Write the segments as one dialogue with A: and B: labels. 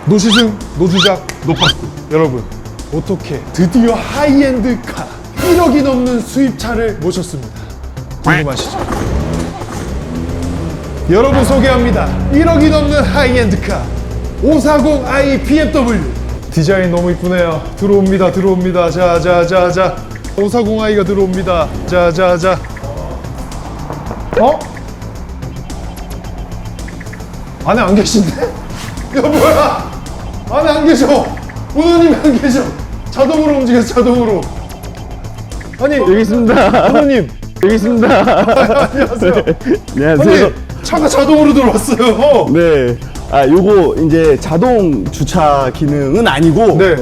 A: 노시승, 노주작, 노파크. 여러분, 어떻게 드디어 하이엔드 카 1억이 넘는 수입차를 모셨습니다. 궁금하시죠? 여러분 소개합니다. 1억이 넘는 하이엔드 카 540i BMW. 디자인 너무 이쁘네요. 들어옵니다. 들어옵니다. 자 540i가 들어옵니다. 자 어? 안에 안 계신데? 야 뭐야? 안에 안 계셔. 오너님 안 계셔. 자동으로 움직여서 자동으로. 아니
B: 여기 있습니다.
A: 오너님
B: 여기 있습니다.
A: 안녕하세요.
B: 안녕하세요.
A: 아니 차가 자동으로 들어왔어요.
B: 네. 아, 요거 이제 자동 주차 기능은 아니고
A: 네.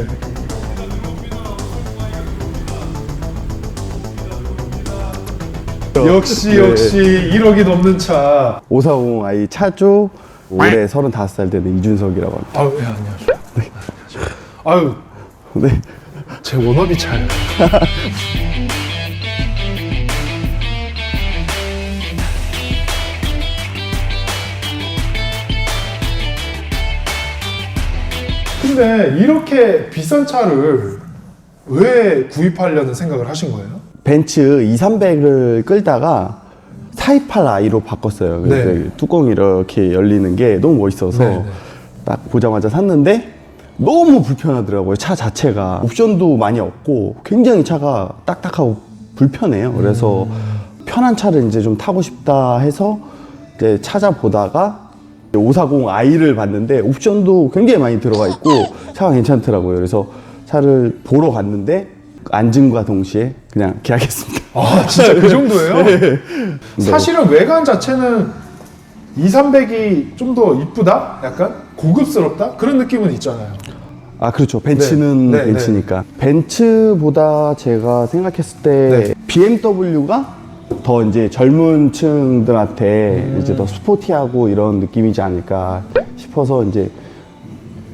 A: 역시
B: 네.
A: 1억이 넘는 차.
B: 540i 차주 올해 35살 되는 이준석이라고 합니다.
A: 아유, 예, 안녕하세요. 네. 아유,
B: 네.
A: 제 워너비 차예요. 근데 이렇게 비싼 차를 왜 구입하려는 생각을 하신 거예요?
B: 벤츠 2300을 끌다가 428i로 바꿨어요. 그래서
A: 네.
B: 뚜껑이 이렇게 열리는 게 너무 멋있어서
A: 네.
B: 딱 보자마자 샀는데 너무 불편하더라고요. 차 자체가 옵션도 많이 없고 굉장히 차가 딱딱하고 불편해요. 그래서 편한 차를 이제 좀 타고 싶다 해서 이제 찾아보다가 540i를 봤는데 옵션도 굉장히 많이 들어가 있고 차가 괜찮더라고요. 그래서 차를 보러 갔는데 앉음과 동시에 그냥 계약했습니다.
A: 아, 진짜 그 정도예요?
B: 네.
A: 사실은 외관 자체는 2300이 좀 더 이쁘다? 약간 고급스럽다? 그런 느낌은 있잖아요.
B: 아, 그렇죠. 벤츠는
A: 네, 네,
B: 벤츠니까. 벤츠보다 제가 생각했을 때
A: 네.
B: BMW가 더 이제 젊은 층들한테 이제 더 스포티하고 이런 느낌이지 않을까 싶어서 이제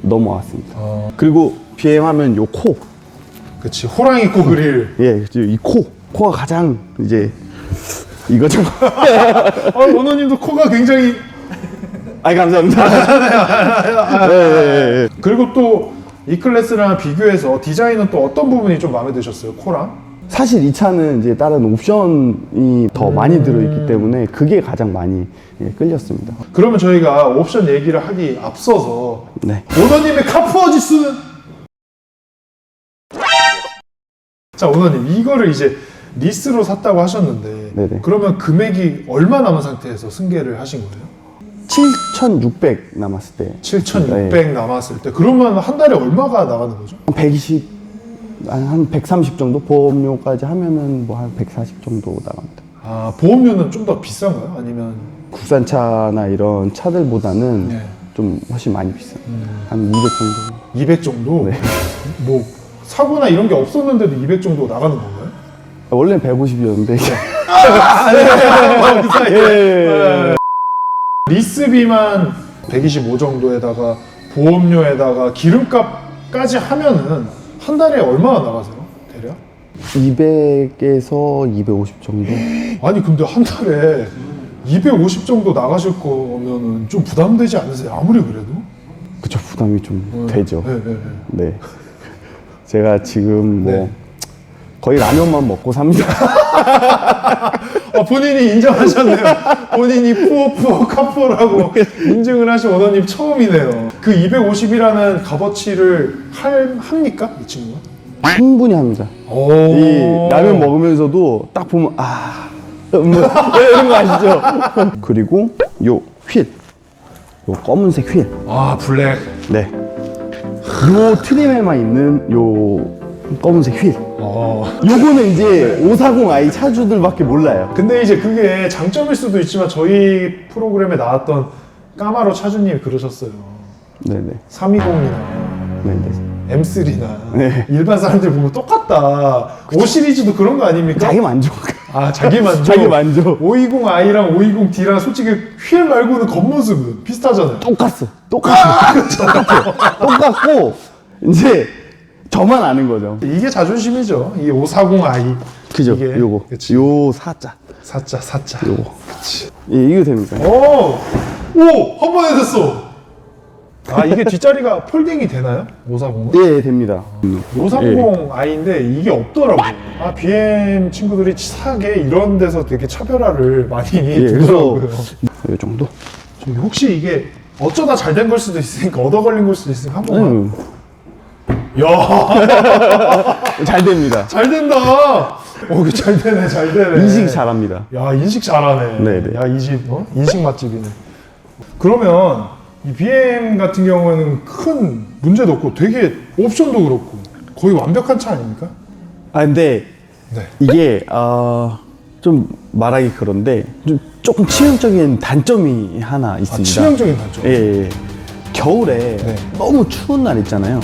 B: 넘어왔습니다. 그리고 BM 하면 요 코.
A: 그치, 호랑이 코 그릴.
B: 예, 이 코. 코가 가장 이제 이거죠.
A: 오너님도 코가 굉장히.
B: 아이, 감사합니다. 네.
A: 그리고 또 E클래스랑 비교해서 디자인은 또 어떤 부분이 좀 마음에 드셨어요? 코랑?
B: 사실 이 차는 이제 다른 옵션이 더 많이 들어있기 때문에 그게 가장 많이 끌렸습니다.
A: 그러면 저희가 옵션 얘기를 하기 앞서서
B: 네.
A: 오너님의 카푸어지수는? 자, 오너님 이거를 이제 리스로 샀다고 하셨는데
B: 네네.
A: 그러면 금액이 얼마 남은 상태에서 승계를 하신 거예요?
B: 7,600 남았을 때.
A: 7,600 남았을 때 그러면 한 달에 얼마가 나가는 거죠?
B: 한 120, 한 130 정도? 보험료까지 하면은 뭐 한 140 정도 나갑니다.
A: 아, 보험료는 좀 더 비싼가요? 아니면?
B: 국산차나 이런 차들보다는
A: 네.
B: 좀 훨씬 많이 비싸요. 한 200 정도.
A: 200 정도?
B: 네.
A: 뭐 사고나 이런 게 없었는데도 200 정도 나가는 건가요?
B: 원래는 150이었는데.
A: 그 사이에.
B: 예.
A: 리스비만 125 정도에다가 보험료에다가 기름값까지 하면은 한 달에 얼마나 나가세요? 대략?
B: 200에서 250 정도?
A: 아니 근데 한 달에 250 정도 나가실 거면은 좀 부담되지 않으세요? 아무리 그래도?
B: 그쵸, 부담이 좀 되죠.
A: 네, 네, 네.
B: 네. 제가 지금 뭐
A: 네.
B: 거의 라면만 먹고 삽니다.
A: 본인이 인정하셨네요. 본인이 푸어 카푸어라고 인증을 하신 오너님 처음이네요. 그 250이라는 값어치를 합니까? 이 친구가?
B: 충분히 합니다.
A: 오.
B: 이 라면 먹으면서도 딱 보면 이런 거 아시죠? 그리고 요 휠, 요 검은색 휠,
A: 아, 블랙.
B: 네, 요 트림에만 있는 요 검은색 휠. 요거는 이제 540i 차주들밖에 몰라요.
A: 근데 이제 그게 장점일 수도 있지만 저희 프로그램에 나왔던 까마로 차주님이 그러셨어요.
B: 네네.
A: 320이나
B: 네네.
A: M3나
B: 네.
A: 일반 사람들 보면 똑같다. 5 시리즈도 그런 거 아닙니까?
B: 자기 만족.
A: 아, 자기 만족.
B: 자기 만족.
A: 520i랑 520D랑 솔직히 휠 말고는 겉모습은 비슷하잖아요.
B: 똑같어. 똑같고 이제 저만 아는 거죠.
A: 이게 자존심이죠. 이 540i.
B: 그죠?
A: 이게,
B: 요거.
A: 그치.
B: 요 사자.
A: 사자.
B: 요거.
A: 그치.
B: 예, 이거 됩니까?
A: 오! 한 번에 됐어. 아, 이게 뒷자리가 폴딩이 되나요? 540은?
B: 예, 됩니다.
A: 530i인데 이게 없더라고요. 아, BM 친구들이 치사하게 이런 데서 되게 차별화를 많이 두더라고요.
B: 그래서 이 정도?
A: 저기 혹시 이게 어쩌다 잘 된 걸 수도 있으니까 얻어 걸린 걸 수도 있으니까 한 번만. 야,
B: 잘 됩니다.
A: 잘 된다. 이게 잘 되네, 잘 되네.
B: 인식 잘합니다.
A: 야, 인식 잘하네.
B: 네네.
A: 야, 이 집, 인식 맛집이네. 그러면 이 BM 같은 경우에는 큰 문제도 없고 되게 옵션도 그렇고 거의 완벽한 차 아닙니까?
B: 아, 근데
A: 네.
B: 이게 좀 말하기 그런데 좀 조금 치명적인 단점이 하나 있습니다.
A: 치명적인 단점.
B: 예. 겨울에
A: 네.
B: 너무 추운 날 있잖아요.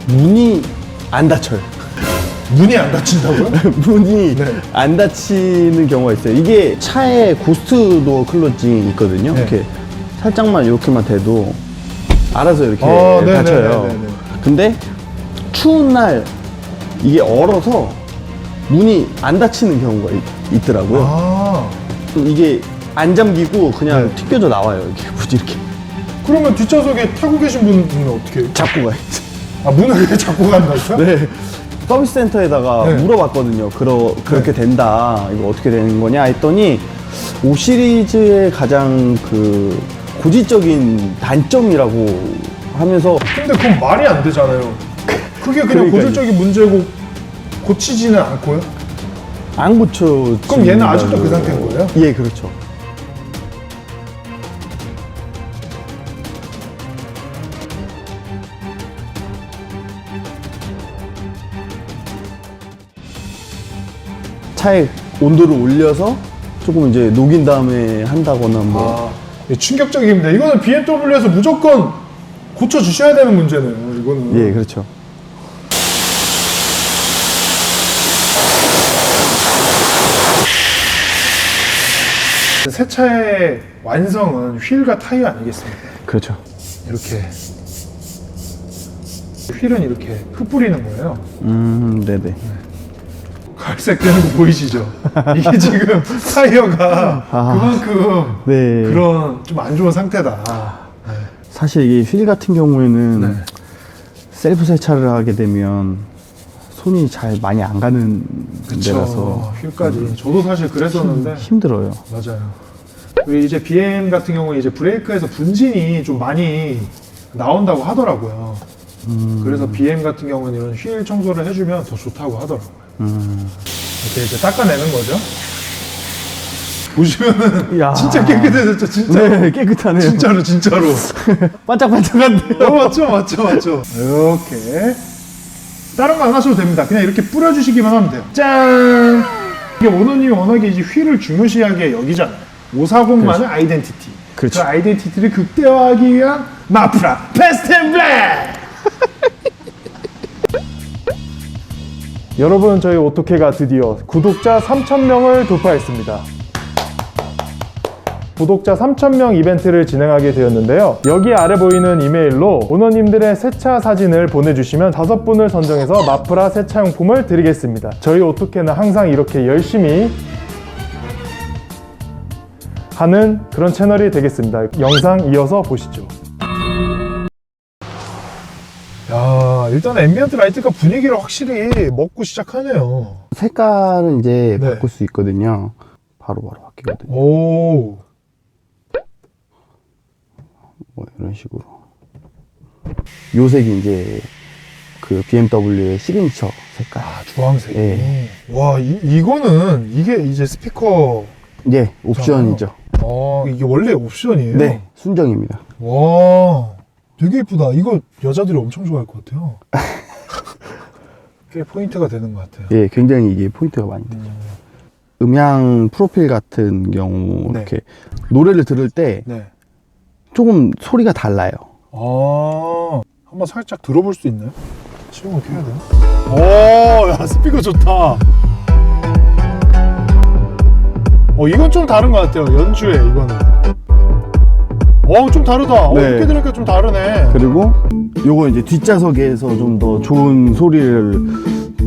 B: 문이 안 닫혀요.
A: 문이 안 닫힌다고요?
B: 문이
A: 네.
B: 안 닫히는 경우가 있어요. 이게 차에 고스트 도어 클로징이 있거든요.
A: 네.
B: 이렇게 살짝만 이렇게만 대도 알아서 이렇게
A: 네네네네네.
B: 닫혀요. 근데 추운 날 이게 얼어서 문이 안 닫히는 경우가 있더라고요.
A: 아,
B: 이게 안 잠기고 그냥
A: 네.
B: 튀겨져 나와요. 이렇게 문이 이렇게
A: 그러면 뒷좌석에 타고 계신 분은 어떻게 해요?
B: 잡고 가요.
A: 아, 문을 그렇게 잡고 간다고요?
B: 네. 서비스 센터에다가
A: 네.
B: 물어봤거든요. 그렇게
A: 네.
B: 된다. 이거 어떻게 되는 거냐 했더니 5 시리즈의 가장 그 고질적인 단점이라고 하면서
A: 근데 그건 말이 안 되잖아요. 그게 그냥
B: 그러니까요.
A: 고질적인 문제고 고치지는 않고요?
B: 안 고쳐.
A: 그럼 얘는 아직도 그 상태인 거예요?
B: 예, 그렇죠. 차의 온도를 올려서 조금 이제 녹인 다음에 한다거나 뭐.
A: 아, 충격적입니다. 이거는 BMW에서 무조건 고쳐주셔야 되는 문제네요. 이거는.
B: 예, 그렇죠.
A: 새 차의 완성은 휠과 타이어 아니겠습니까?
B: 그렇죠.
A: 이렇게 휠은 이렇게 흩뿌리는 거예요.
B: 네네.
A: 갈색 되는 거 보이시죠? 이게 지금 타이어가 그만큼
B: 네.
A: 그런 좀 안 좋은 상태다.
B: 사실 이게 휠 같은 경우에는
A: 네.
B: 셀프 세차를 하게 되면 손이 잘 많이 안 가는 데라서
A: 휠까지. 저도 사실 그랬었는데
B: 힘들어요.
A: 맞아요. 그리고 이제 BM 같은 경우에 이제 브레이크에서 분진이 좀 많이 나온다고 하더라고요. 그래서 BM 같은 경우는 이런 휠 청소를 해주면 더 좋다고 하더라고요. 이렇게 이제 닦아내는 거죠. 보시면은
B: 야.
A: 진짜 깨끗해졌죠, 진짜.
B: 네, 깨끗하네요.
A: 진짜로.
B: 반짝반짝한데요.
A: 맞죠. 이렇게. 다른 거 안 하셔도 됩니다. 그냥 이렇게 뿌려주시기만 하면 돼요. 짠! 이게 오너님이 워낙에 이제 휠을 중요시하게 여기잖아요. 540만의 아이덴티티.
B: 그렇죠.
A: 그 아이덴티티를 극대화하기 위한 마프라 패스트 앤 블랙! 여러분, 저희 오토케가 드디어 구독자 3,000명을 돌파했습니다. 구독자 3,000명 이벤트를 진행하게 되었는데요. 여기 아래 보이는 이메일로 오너님들의 세차 사진을 보내주시면 5분을 선정해서 마프라 세차용품을 드리겠습니다. 저희 오토케는 항상 이렇게 열심히 하는 그런 채널이 되겠습니다. 영상 이어서 보시죠. 야, 일단 앰비언트 라이트가 분위기를 확실히 먹고 시작하네요.
B: 색깔은 이제
A: 네.
B: 바꿀 수 있거든요. 바로바로 바뀌거든요.
A: 오,
B: 뭐 이런 식으로. 요 색이 이제 그 BMW의 시그니처 색깔.
A: 주황색이.
B: 예.
A: 와, 이거는 이게 이제 스피커.
B: 예, 옵션이죠.
A: 이게 원래 옵션이에요?
B: 네, 순정입니다.
A: 와, 되게 예쁘다. 이거 여자들이 엄청 좋아할 것 같아요. 꽤 포인트가 되는 것 같아요.
B: 예, 굉장히 이게 포인트가 많이 되죠. 음향 프로필 같은 경우
A: 네.
B: 이렇게 노래를 들을 때
A: 네.
B: 조금 소리가 달라요.
A: 한번 살짝 들어볼 수 있나요? 시동을 켜야 되나? 오, 야, 스피커 좋다. 이건 좀 다른 것 같아요. 연주에 이거는. 좀 다르다.
B: 네.
A: 이렇게 들으니까 좀 다르네.
B: 그리고 요거 이제 뒷좌석에서 좀 더 좋은 소리를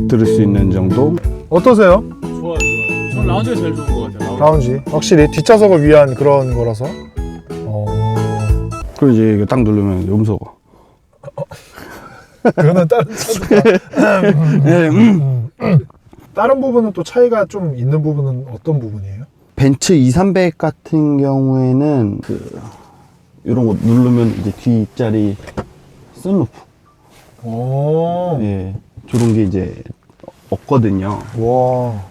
B: 들을 수 있는 정도.
A: 어떠세요?
C: 좋아요. 전 라운지가 제일 좋은 것 같아요.
A: 라운지. 확실히 뒷좌석을 위한 그런 거라서.
B: 그럼 이제 이거 딱 누르면 음소거.
A: 그거는 다른 차가.
B: 네,
A: 다른 부분은 또 차이가 좀 있는 부분은 어떤 부분이에요?
B: 벤츠 2,300 같은 경우에는 이런 거 누르면 이제 뒷자리 sunroof.
A: 오.
B: 예, 저런 게 이제 없거든요.
A: 와.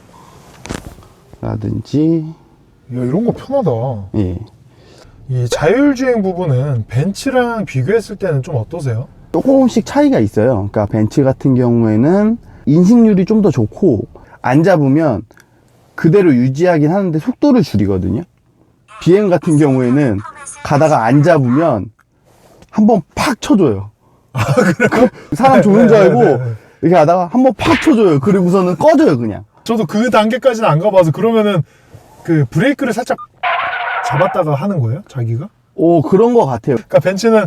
B: 라든지,
A: 야, 이런 거 편하다.
B: 예.
A: 이 자율주행 부분은 벤츠랑 비교했을 때는 좀 어떠세요?
B: 조금씩 차이가 있어요. 그러니까 벤츠 같은 경우에는 인식률이 좀 더 좋고, 안 잡으면 그대로 유지하긴 하는데 속도를 줄이거든요. BM 같은 경우에는 가다가 안 잡으면 한번 팍 쳐줘요. 사람 좋은 줄 알고 이렇게 하다가 한번 팍 쳐줘요. 그리고서는 꺼져요, 그냥.
A: 저도 그 단계까지는 안 가봐서 그러면은 그 브레이크를 살짝 잡았다가 하는 거예요? 자기가?
B: 오, 그런 것 같아요.
A: 그러니까 벤츠는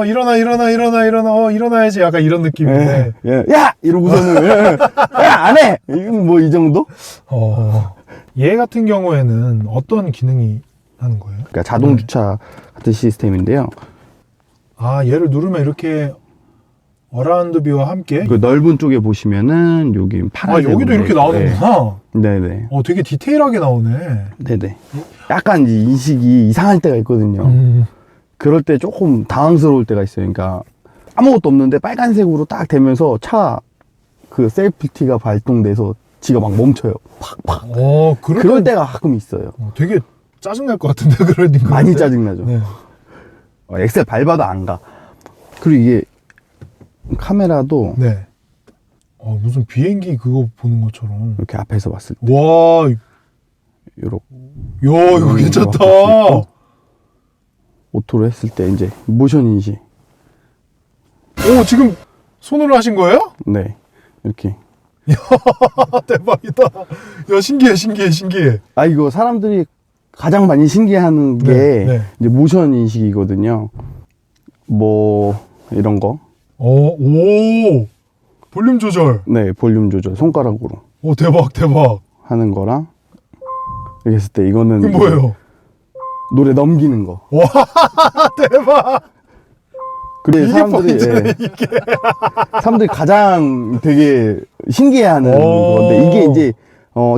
A: 일어나야지 약간 이런 느낌인데.
B: 예, 야! 이러고서는, 야, 안 해! 이건 뭐 이 정도?
A: 얘 같은 경우에는 어떤 기능이 하는 거예요?
B: 그러니까 자동 주차 같은 시스템인데요.
A: 아, 얘를 누르면 이렇게 어라운드 뷰와 함께.
B: 그 넓은 쪽에 보시면은 여기
A: 아,
B: 파란색.
A: 여기도 이렇게 나오는구나.
B: 네네.
A: 되게 디테일하게 나오네.
B: 네네. 약간 이제 인식이 이상할 때가 있거든요. 그럴 때 조금 당황스러울 때가 있어요. 그러니까 아무것도 없는데 빨간색으로 딱 되면서 차 그 셀프티가 발동돼서 지가 막 멈춰요. 팍팍. 그럴 때가 가끔 있어요.
A: 되게 짜증날 것 같은데, 그럴 때.
B: 많이 짜증나죠.
A: 네.
B: 엑셀 밟아도 안 가. 그리고 이게 카메라도
A: 네. 무슨 비행기 그거 보는 것처럼.
B: 이렇게 앞에서 봤을 때
A: 와,
B: 요렇게
A: 이거 괜찮다.
B: 오토로 했을 때 이제 모션 인식.
A: 오, 지금 손으로 하신 거예요?
B: 네. 이렇게.
A: 대박이다. 야, 신기해.
B: 아, 이거 사람들이 가장 많이 신기해하는 게
A: 네.
B: 이제 모션 인식이거든요. 뭐 이런 거.
A: 오, 볼륨 조절.
B: 네, 볼륨 조절 손가락으로
A: 오, 대박.
B: 하는 거랑 이렇게 했을 때 이거는
A: 이게 뭐예요?
B: 노래 넘기는 거.
A: 와, 대박.
B: 그래
A: 이게 포인트네, 이게.
B: 사람들이 가장 되게 신기해하는 건데 이게 이제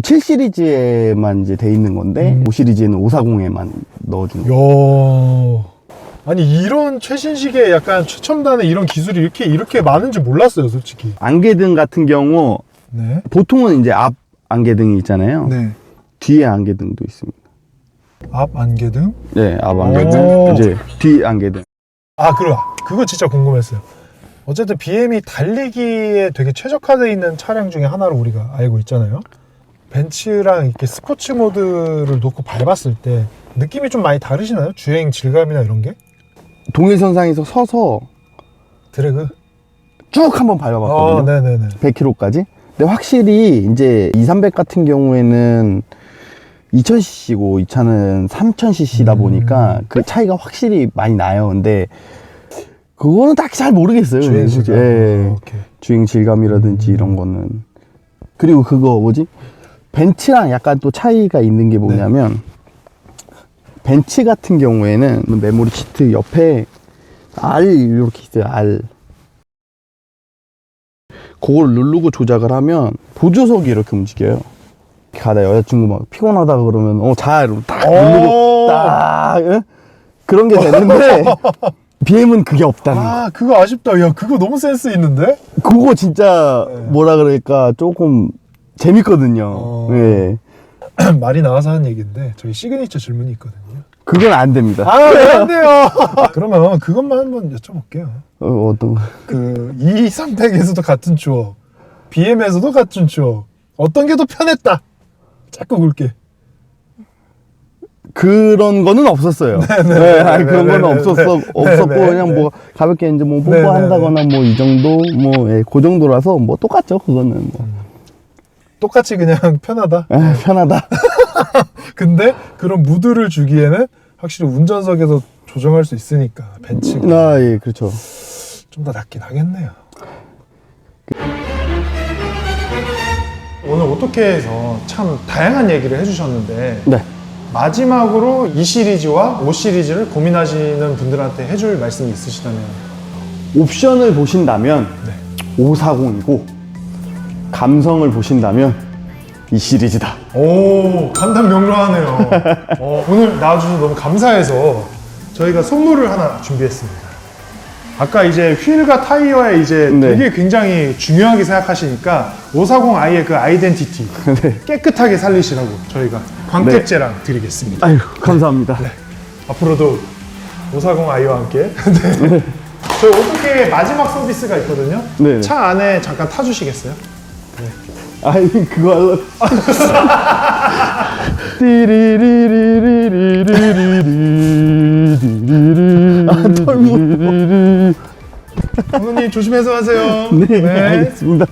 B: 7 시리즈에만 이제 돼 있는 건데 5 시리즈에는 540에만 넣어주는 거.
A: 야, 아니 이런 최신식의 약간 최첨단의 이런 기술이 이렇게 많은지 몰랐어요, 솔직히.
B: 안개등 같은 경우
A: 네.
B: 보통은 이제 앞 안개등이 있잖아요.
A: 네.
B: 뒤에 안개등도 있습니다.
A: 앞 안개등?
B: 네, 앞
A: 오.
B: 안개등, 이제 뒤 안개등.
A: 아, 그거 진짜 궁금했어요. 어쨌든 BM이 달리기에 되게 최적화되어 있는 차량 중에 하나로 우리가 알고 있잖아요. 벤츠랑 이렇게 스포츠 모드를 놓고 밟았을 때 느낌이 좀 많이 다르시나요? 주행 질감이나 이런 게?
B: 동일선상에서 서서
A: 드래그?
B: 쭉 한번 밟아봤거든요.
A: 네네네.
B: 100km까지. 근데 확실히 이제 2,300 같은 경우에는 2000cc고 이 차는 3000cc다 보니까 그 차이가 확실히 많이 나요. 근데 그거는 딱히 잘 모르겠어요.
A: 주행 질감.
B: 예.
A: 오케이.
B: 주행 질감이라든지 이런 거는. 그리고 그거 뭐지? 벤츠랑 약간 또 차이가 있는 게 뭐냐면 벤츠 같은 경우에는 메모리 시트 옆에 R 이렇게 있어요. R. 그걸 누르고 조작을 하면 보조석이 이렇게 움직여요. 가다 여자친구 막 피곤하다 그러면 자 이러면 딱 누르고 딱 응? 그런 게 되는데 BM은 그게 없다는 거.
A: 아, 그거 아쉽다. 야, 그거 너무 센스 있는데?
B: 그거 진짜 뭐라 그럴까 조금 재밌거든요. 예.
A: 말이 나와서 하는 얘기인데 저희 시그니처 질문이 있거든요.
B: 그건 안 됩니다.
A: 왜 안 돼요? 그러면 그것만 한번 여쭤볼게요.
B: 어떤 거?
A: 그 2,300에서도 같은 추억, BM에서도 같은 추억, 어떤 게 더 편했다? 자꾸 굵게.
B: 그런 거는 없었어요. 네, 아니, 그런 거는 없었고 그냥 뭐 가볍게 이제 뭐 뽀뽀한다거나 뭐 이 정도 그 정도라서 뭐 똑같죠. 그거는 뭐.
A: 똑같이 그냥 편하다.
B: 편하다.
A: 근데 그런 무드를 주기에는 확실히 운전석에서 조정할 수 있으니까 벤츠가
B: 예, 그렇죠.
A: 좀 더 낫긴 하겠네요. 오늘 오토케에서 참 다양한 얘기를 해주셨는데
B: 네.
A: 마지막으로 이 시리즈와 5 시리즈를 고민하시는 분들한테 해줄 말씀이 있으시다면?
B: 옵션을 보신다면
A: 네.
B: 540이고 감성을 보신다면 이 시리즈다.
A: 오, 간단 명료하네요. 오늘 나와주셔서 너무 감사해서 저희가 선물을 하나 준비했습니다. 아까 이제 휠과 타이어에 이제
B: 네.
A: 되게 굉장히 중요하게 생각하시니까 540i의 그 아이덴티티
B: 네.
A: 깨끗하게 살리시라고 저희가 광택제랑 드리겠습니다.
B: 아유, 감사합니다.
A: 앞으로도 540i와 함께 네. 저희 어떻게 마지막 서비스가 있거든요.
B: 네.
A: 차 안에 잠깐 타주시겠어요?
B: 아니, 그거 하려고. 띠리리리리리리리리리리리리. 아, 털모.
A: 감독님 조심해서 하세요.
B: 네, 알겠습니다.